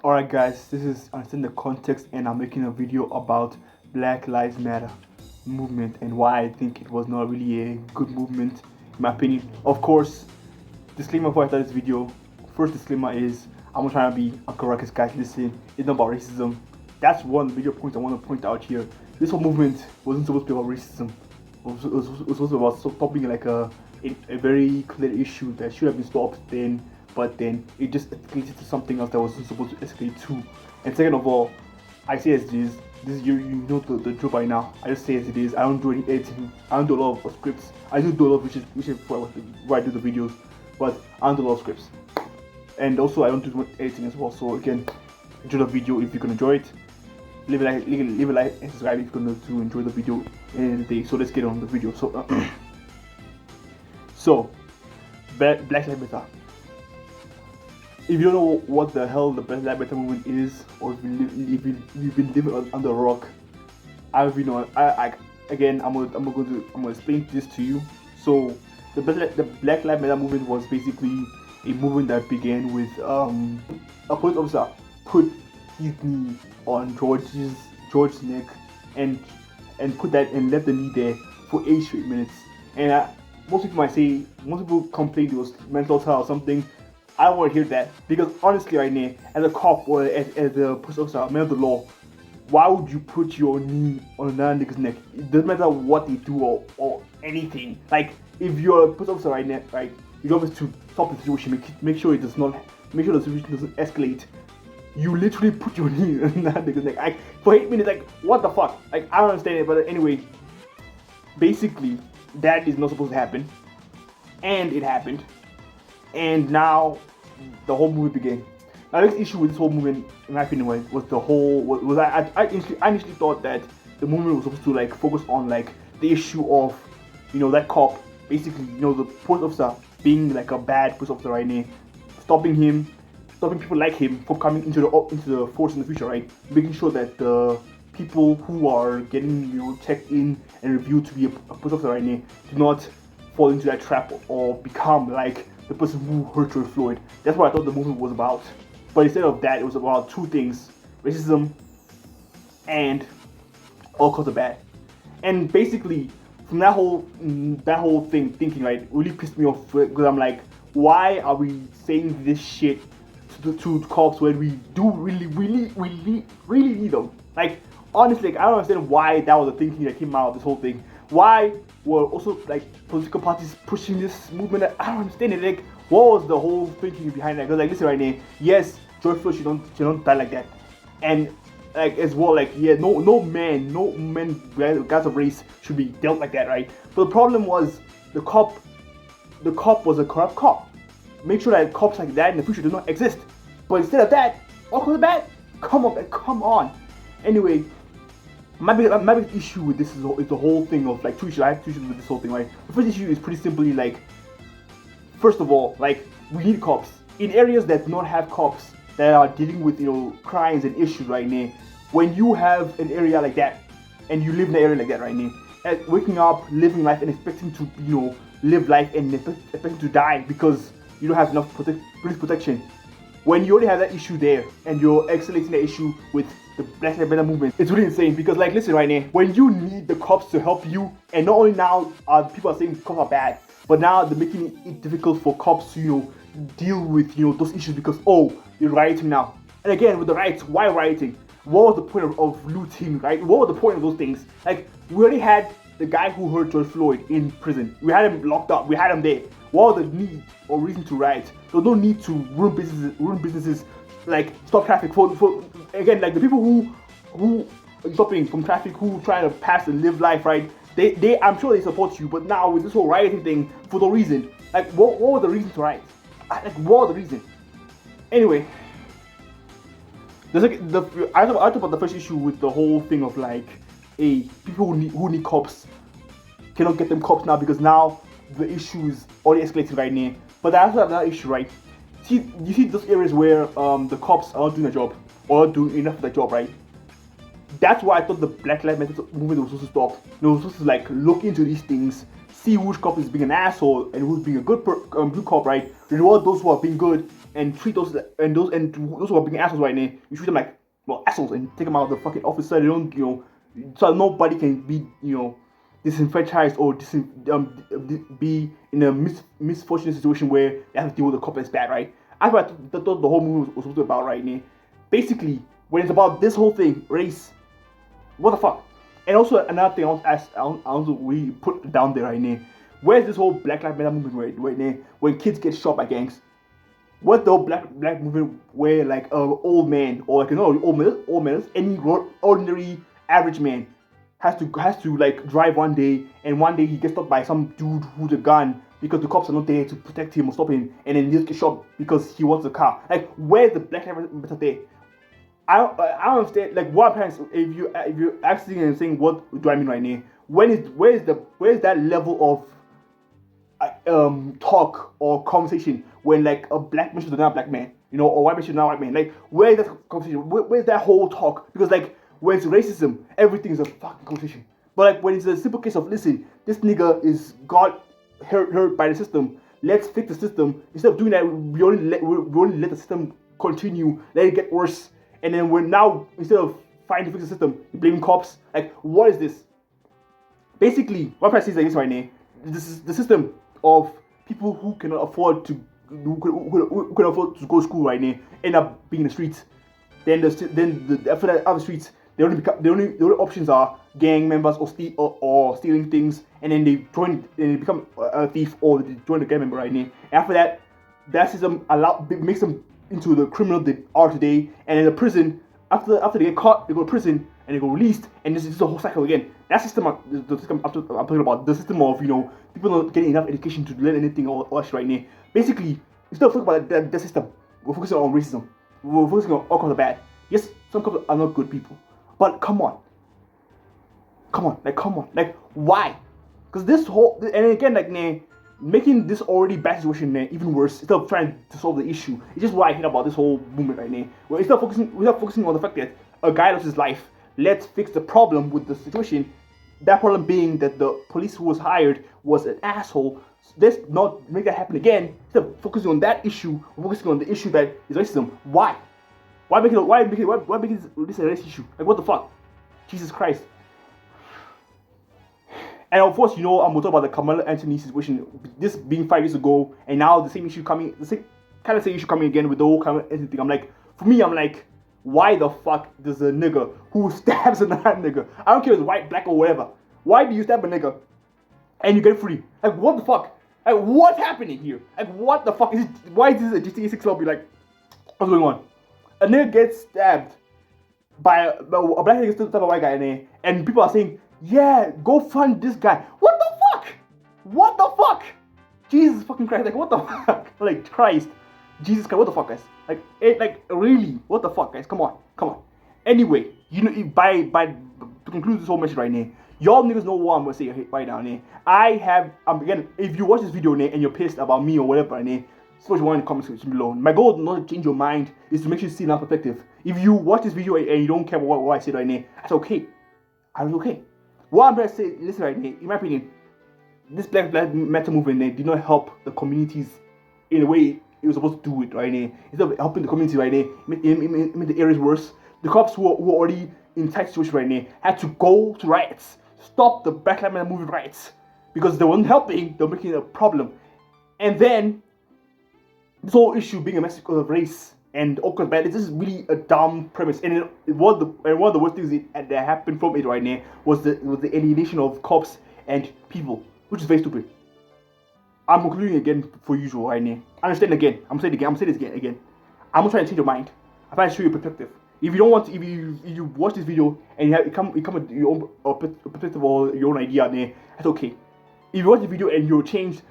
Alright guys, this is Understand the Context and I'm making a video about Black Lives Matter movement and why I think it was not really a good movement in my opinion. Of course, disclaimer before I start this video, first disclaimer is I'm not trying to be a ruckus guys, listen, it's not about racism. That's one video point I want to point out here. This whole movement wasn't supposed to be about racism. It was supposed to be about stopping like a very clear issue that should have been stopped then, but then it just escalated to something else that wasn't supposed to escalate to. And second of all, I say as it is. This is you know the drill by now. I just say as it is. I don't do any editing. I don't do a lot of scripts. I do a lot of which is where I do the videos, but I don't do a lot of scripts. And also I don't do much editing as well. So again, enjoy the video if you can enjoy it. Leave a like and subscribe if you're going to enjoy the video at the end of the day. So let's get on the video. So Black Lives Matter. If you don't know what the hell the Black Lives Matter movement is, or if you've been living under a rock, I'm gonna explain this to you. So the Black Lives Matter movement was basically a movement that began with a police officer put his knee on George's neck and put that and left the knee there for 8 straight minutes. And most people complain it was mental health or something. I don't want to hear that, because honestly right now, as a cop or as a police officer, man of the law, why would you put your knee on another nigga's neck? It doesn't matter what they do or anything. Like, if you're a police officer right now, right, your job is to stop the situation, make sure the situation doesn't escalate. You literally put your knee on that nigga's neck. For 8 minutes, like, what the fuck? Like, I don't understand it, but anyway, basically, that is not supposed to happen, and it happened, and now the whole movement began. Now, the issue with this whole movement, in my opinion, I initially thought that the movement was supposed to like focus on like the issue of, that cop, basically, the police officer being like a bad police officer right now, stopping people like him from coming into the force in the future, right? Making sure that the people who are getting checked in and reviewed to be a police officer right now do not fall into that trap or become like the person who hurt George Floyd. That's what I thought the movement was about. But instead of that, it was about two things: racism and all kinds of bad. And basically, from that whole thinking, right, really pissed me off, because I'm like, why are we saying this shit to cops when we do really need them? Like, honestly, I don't understand why that was the thinking that came out of this whole thing. Why were also like political parties pushing this movement? I don't understand it. Like, what was the whole thinking behind that? Because like, listen right now, yes, George Floyd should not die like that, and like as well, like no man, guys of race should be dealt like that, right? But the problem was the cop was a corrupt cop. Make sure that cops like that in the future do not exist. But instead of that, all kinds of bad. Come on. Anyway, my biggest issue with this is the whole thing of like two issues. I have two issues with this whole thing, right? The first issue is pretty simply like, first of all, like, we need cops in areas that do not have cops that are dealing with crimes and issues right now. When you have an area like that and you live in an area like that right now, and waking up, living life, and expecting to live life and expecting to die because you don't have enough police protection. When you already have that issue there and you're escalating the issue with the Black Lives Matter movement, it's really insane. Because like, listen right now, when you need the cops to help you, and not only now people are saying cops are bad, but now they're making it difficult for cops to deal with those issues because you're rioting now. And again, with the riots, why rioting? What was the point of looting, right? What was the point of those things? Like, we already had the guy who hurt George Floyd in prison. We had him locked up. We had him there. What was the need or reason to riot? There's no need to ruin businesses, like stop traffic. For again, like the people who stopping from traffic, who trying to pass and live life, right? I'm sure they support you. But now with this whole rioting thing, for no reason, like what was the reason to riot? Like, what was the reason? Anyway, I talk about the first issue with the whole thing of like, people who need cops cannot get them cops now because now the issue is already escalating right now. But that's another issue, right? You see those areas where the cops are not doing their job or not doing enough of their job, right? That's why I thought the Black Lives Matter movement was supposed to stop. They were supposed to like look into these things, see which cop is being an asshole and who's being a good cop, right? Reward those who are being good and treat those who are being assholes right now. You treat them like assholes and take them out of the fucking office so they don't so nobody can be disenfranchised or be in a misfortunate situation where they have to deal with a cop that's bad, right? That's what the whole movie was supposed to be about right now. Basically, when it's about this whole thing, race, what the fuck? And also another thing I want to ask, I want to really put down there right now. Where's this whole Black Lives Matter movement right now? When kids get shot by gangs, what the whole black movement where like old man or like old man, any ordinary average man has to like drive one day, and one day he gets stopped by some dude with a gun because the cops are not there to protect him or stop him, and then he just gets shot because he wants the car. Like, where's the Black Lives Matter there? I don't understand. Like, what happens if you asking and saying what do I mean right now? Where's that level of talk or conversation when like a black man should not a black man, or white man should not a white man? Like, where's that conversation? Where's that whole talk? Because like when it's racism, everything is a fucking conversation. But like when it's a simple case of, listen, this nigga got hurt by the system. Let's fix the system. Instead of doing that, we only let the system continue, let it get worse. And then we're now, instead of trying to fix the system, you're blaming cops. Like, what is this? Basically, what I'm saying is like this right now. This is the system of people who cannot afford to who can afford to go to school right now end up being in the streets. Then after that, other streets, the only options are gang members or stealing things, and then they become a thief, or they join the gang member right now. After that system makes them into the criminal they are today, and in the prison, after they get caught, they go to prison and they go released, and this is the whole cycle again. That system, the system I'm talking about, the system of people not getting enough education to learn anything or that shit right now. Basically, instead of talking about that system, we're focusing on racism. We're focusing on all cops are bad. Yes, some cops are not good people, but come on, like why? Because this whole, and again, like making this already bad situation even worse instead of trying to solve the issue. It's just what I hate about this whole movement right now. Where instead of focusing on the fact that a guy lost his life, let's fix the problem with the situation. That problem being that the police who was hired was an asshole. Let's not make that happen again. Instead of focusing on that issue, we're focusing on the issue that is racism. Why? Why make this a race issue? Like, what the fuck? Jesus Christ. And of course, I'm going to talk about the Carmelo Anthony situation. This being 5 years ago, and now the same issue coming again with the whole Carmelo Anthony thing. I'm like, why the fuck does a nigga who stabs another nigga? I don't care if it's white, black, or whatever. Why do you stab a nigga and you get free? Like, what the fuck? Like, what's happening here? Like, what the fuck is it? Why is this a GTA 6 lobby? Like, what's going on? A nigga gets stabbed by a black nigga gets stabbed by a white guy, and people are saying, yeah, go fund this guy. What the fuck? What the fuck? Jesus fucking Christ! Like, what the fuck? Like, Christ, Jesus Christ! What the fuck, guys? Like really? What the fuck, guys? Come on. Anyway, to conclude this whole message right now, y'all niggas know what I'm gonna say right now, again, if you watch this video and you're pissed about me or whatever, so what you want in the comment section below. My goal is not to change your mind, is to make you see another perspective. If you watch this video and you don't care about what I said right now, that's okay. I'm okay. What I'm trying to say, listen right now, in my opinion, this Black Lives Matter movement did not help the communities in the way it was supposed to do it right now. Instead of helping the community right now, it made the areas worse. The cops who are already in tight situation right now had to go to riots, stop the Black Lives Matter movement riots, because they weren't helping, they were making it a problem. And then this whole issue being a message of race and all kinds of bad, this is really a dumb premise. And one of the worst things that happened from it right now was the alienation of cops and people, which is very stupid. I'm concluding again for usual right now. Understand again. I'm saying this again. I'm not trying to change your mind. I'm trying to show you a perspective. If you don't want to, if you watch this video and you come with your own perspective or your own idea there, that's okay. If you watch the video and you're changed,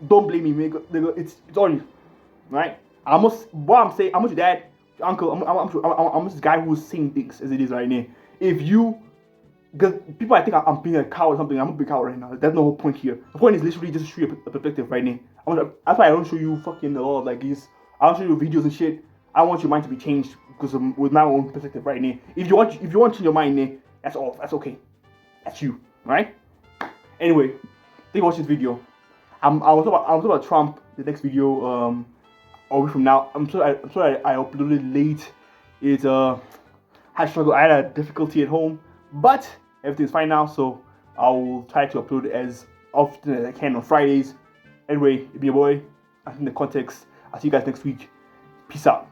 don't blame me. It's on you, right? I'm not your dad, your uncle. I'm just a guy who's saying things as it is right now. Because people I think I'm being a coward or something, I'm not being a coward right now. That's no whole point here. The point is literally just to show you a perspective right now. That's why I don't show you fucking a lot of like this. I don't show you videos and shit. I want your mind to be changed because with my own perspective right now. If you want to change your mind, that's all. That's okay. That's you, right? Anyway, thank you for watching this video. I'll talk about Trump the next video. a week from now. I'm sorry I uploaded late. It had struggled. I had a difficulty at home, but everything's fine now. So I'll try to upload as often as I can on Fridays. Anyway, it be your boy. I think the context. I'll see you guys next week. Peace out.